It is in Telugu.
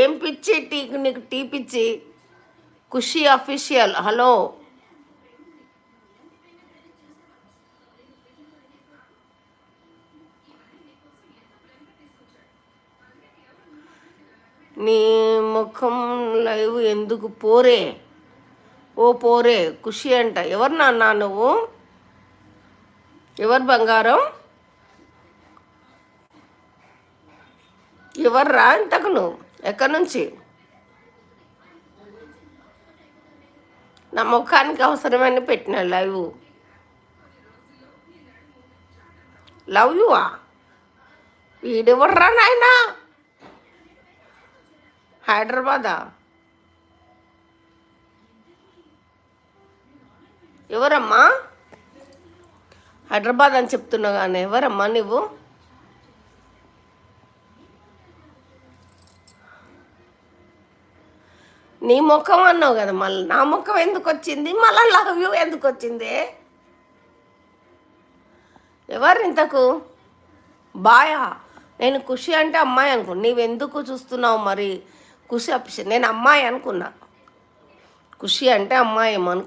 ఏం పిచ్చి నీకు టీ పిచ్చి? ఖుషి అఫీషియల్ హలో. నీ ముఖం లైవ్ ఎందుకు పోరే? ఓ పోరే ఖుషి అంట. ఎవరు నాన్న నువ్వు? ఎవరు బంగారం? ఎవర్రా ఇంతకు నువ్వు? ఎక్కడి నుంచి? నా ముఖానికి అవసరమని పెట్టిన లైవ్. లవ్ యువా? వీడెవర్రా నాయనా? హైదరాబాదా? ఎవరమ్మా? హైదరాబాద్ అని చెప్తున్నావు కానీ ఎవరమ్మా నువ్వు? నీ ముఖం అన్నావు కదా, మళ్ళీ నా ముఖం ఎందుకు వచ్చింది? మళ్ళీ లవ్ యూ ఎందుకు వచ్చింది? ఎవరు ఇంతకు? బాయా? నేను ఖుషి అంటే అమ్మాయి అనుకున్నా. నీవెందుకు చూస్తున్నావు మరి? ఖుషి అప్పిష నేను అమ్మాయి అనుకున్నా. ఖుషి అంటే అమ్మాయి ఏమో